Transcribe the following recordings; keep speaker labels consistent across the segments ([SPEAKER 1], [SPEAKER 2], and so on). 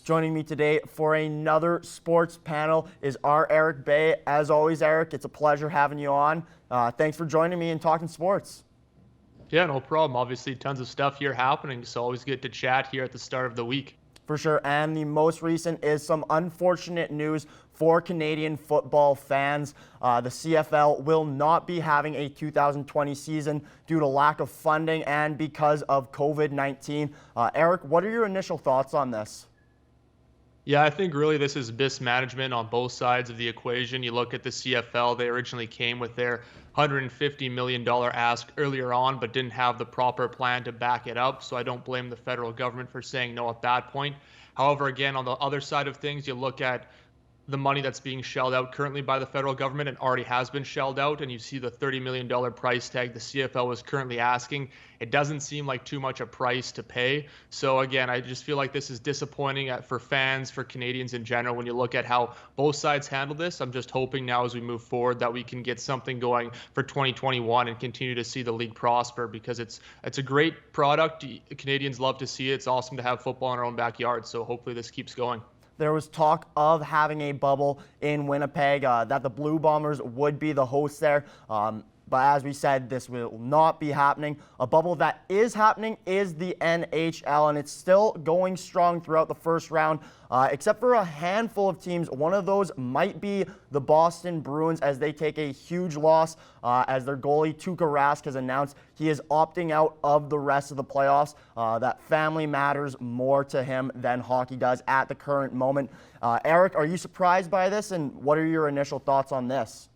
[SPEAKER 1] Joining me today for another sports panel is our Erik Bay. As always, Erik, it's a pleasure having you on. Thanks for joining me and talking sports.
[SPEAKER 2] Yeah, no problem. Obviously, tons of stuff here happening, so always good to chat here at the start of the week.
[SPEAKER 1] For sure, and the most recent is some unfortunate news for Canadian football fans. The CFL will not be having a 2020 season due to lack of funding and because of COVID-19. Erik, what are your initial thoughts on this?
[SPEAKER 2] Yeah, I think really this is mismanagement on both sides of the equation. You look at the CFL, they originally came with their $150 million ask earlier on, but didn't have the proper plan to back it up. So I don't blame the federal government for saying no at that point. However, again, on the other side of things, you look at the money that's being shelled out currently by the federal government and already has been shelled out, and you see the $30 million price tag the CFL was currently asking. It doesn't seem like too much a price to pay. So again, I just feel like this is disappointing for fans, for Canadians in general. When you look at how both sides handle this, I'm just hoping now as we move forward that we can get something going for 2021 and continue to see the league prosper, because it's a great product. Canadians love to see it. It's awesome to have football in our own backyard. So hopefully this keeps going.
[SPEAKER 1] There was talk of having a bubble in Winnipeg, that the Blue Bombers would be the host there. But as we said, this will not be happening. A bubble that is happening is the NHL, and it's still going strong throughout the first round, except for a handful of teams. One of those might be the Boston Bruins, as they take a huge loss as their goalie, Tuukka Rask, has announced he is opting out of the rest of the playoffs. That family matters more to him than hockey does at the current moment. Erik, are you surprised by this, and what are your initial thoughts on this?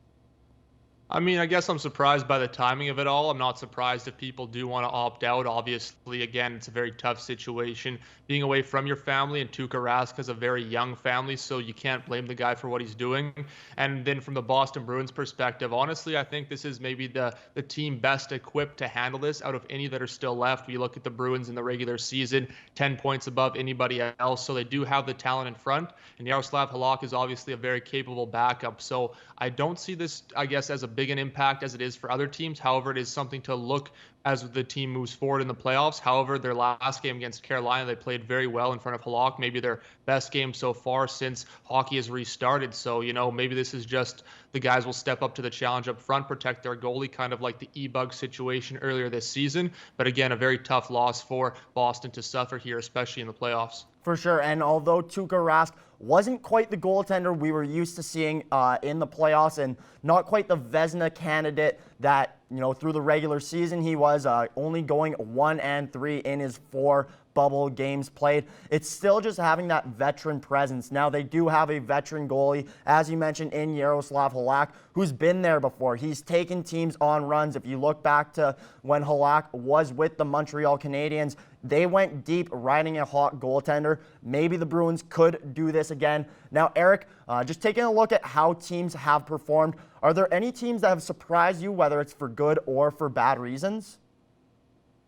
[SPEAKER 2] I mean, I guess I'm surprised by the timing of it all. I'm not surprised if people do want to opt out. Obviously, again, it's a very tough situation being away from your family, and Tuukka Rask has a very young family, so you can't blame the guy for what he's doing. And then from the Boston Bruins perspective, honestly, I think this is maybe the team best equipped to handle this out of any that are still left. We look at the Bruins in the regular season, 10 points above anybody else, so they do have the talent in front. And Yaroslav Halak is obviously a very capable backup. So I don't see this, I guess, as a big an impact as it is for other teams. However, it is something to look as the team moves forward in the playoffs. However, their last game against Carolina, they played very well in front of Halak, maybe their best game so far since hockey has restarted. So, maybe this is just the guys will step up to the challenge up front, protect their goalie, kind of like the E-Bug situation earlier this season. But again, a very tough loss for Boston to suffer here, especially in the playoffs.
[SPEAKER 1] For sure, and although Tuukka Rask wasn't quite the goaltender we were used to seeing in the playoffs, and not quite the Vezina candidate that, through the regular season he was only going 1-3 in his 4 bubble games played, it's still just having that veteran presence. Now, they do have a veteran goalie, as you mentioned, in Yaroslav Halak, who's been there before. He's taken teams on runs. If you look back to when Halak was with the Montreal Canadiens, they went deep riding a hot goaltender. Maybe the Bruins could do this again. Now, Erik, just taking a look at how teams have performed, are there any teams that have surprised you, whether it's for good or for bad reasons?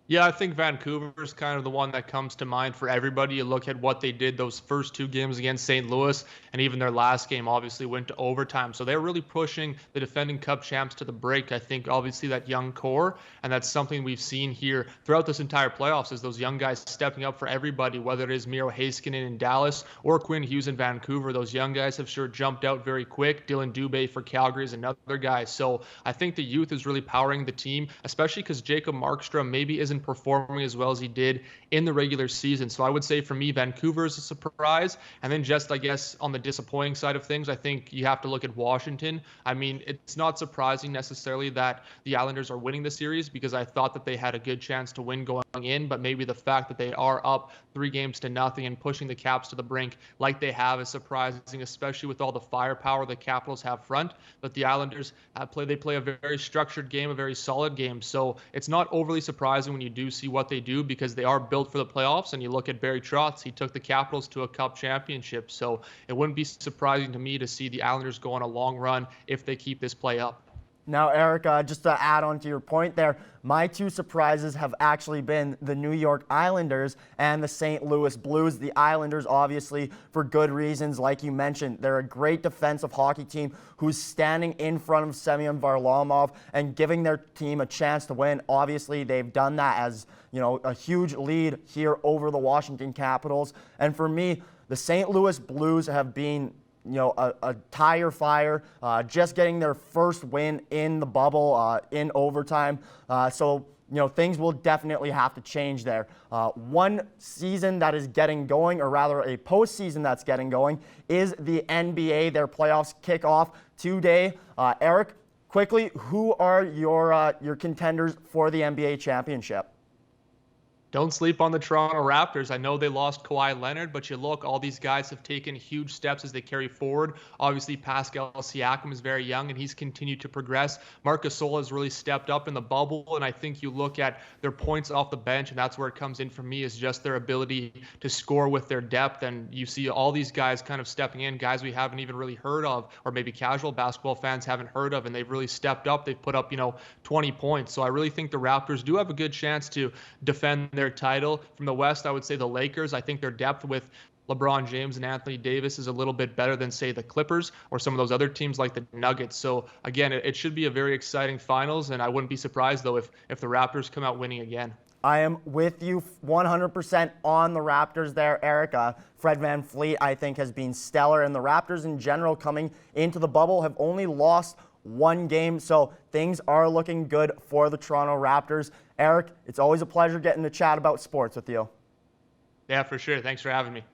[SPEAKER 2] Yeah, I think Vancouver is kind of the one that comes to mind for everybody. You look at what they did those first 2 games against St. Louis, and even their last game obviously went to overtime. So they're really pushing the defending Cup champs to the break. I think obviously that young core, and that's something we've seen here throughout this entire playoffs, is those young guys stepping up for everybody, whether it is Miro Heiskanen in Dallas or Quinn Hughes in Vancouver. Those young guys have sure jumped out very quick. Dylan Dubé for Calgary is another guy. So I think the youth is really powering the team, especially because Jacob Markstrom maybe isn't performing as well as he did in the regular season. So I would say for me, Vancouver is a surprise. And then just, I guess, on the disappointing side of things, I think you have to look at Washington. I mean, it's not surprising necessarily that the Islanders are winning the series, because I thought that they had a good chance to win going in, but maybe the fact that they are up 3-0 and pushing the Caps to the brink like they have is surprising, especially with all the firepower the Capitals have front. But the Islanders play a very structured game, a very solid game. So it's not overly surprising when you do see what they do, because they are built for the playoffs. And you look at Barry Trotz, he took the Capitals to a Cup championship. So it wouldn't be surprising to me to see the Islanders go on a long run if they keep this play up.
[SPEAKER 1] Now, Erik, just to add on to your point there, my two surprises have actually been the New York Islanders and the St. Louis Blues. The Islanders, obviously, for good reasons, like you mentioned. They're a great defensive hockey team who's standing in front of Semyon Varlamov and giving their team a chance to win. Obviously, they've done that as, a huge lead here over the Washington Capitals. And for me, the St. Louis Blues have been a tire fire, just getting their first win in the bubble in overtime. So things will definitely have to change there. One season that is getting going, or rather a postseason that's getting going, is the NBA. Their playoffs kick off today. Erik, quickly, who are your contenders for the NBA championship?
[SPEAKER 2] Don't sleep on the Toronto Raptors. I know they lost Kawhi Leonard, but you look, all these guys have taken huge steps as they carry forward. Obviously, Pascal Siakam is very young, and he's continued to progress. Marc Gasol has really stepped up in the bubble, and I think you look at their points off the bench, and that's where it comes in for me, is just their ability to score with their depth. And you see all these guys kind of stepping in, guys we haven't even really heard of, or maybe casual basketball fans haven't heard of, and they've really stepped up. They've put up, 20 points. So I really think the Raptors do have a good chance to defend their title. From the West, I would say the Lakers. I think their depth with LeBron James and Anthony Davis is a little bit better than, say, the Clippers or some of those other teams like the Nuggets. So again, it should be a very exciting finals, and I wouldn't be surprised though if the Raptors come out winning again.
[SPEAKER 1] I am with you 100% on the Raptors there, Erik. Fred VanVleet, I think, has been stellar, and the Raptors in general coming into the bubble have only lost one game, so things are looking good for the Toronto Raptors. Erik, it's always a pleasure getting to chat about sports with you.
[SPEAKER 2] Yeah, for sure. Thanks for having me.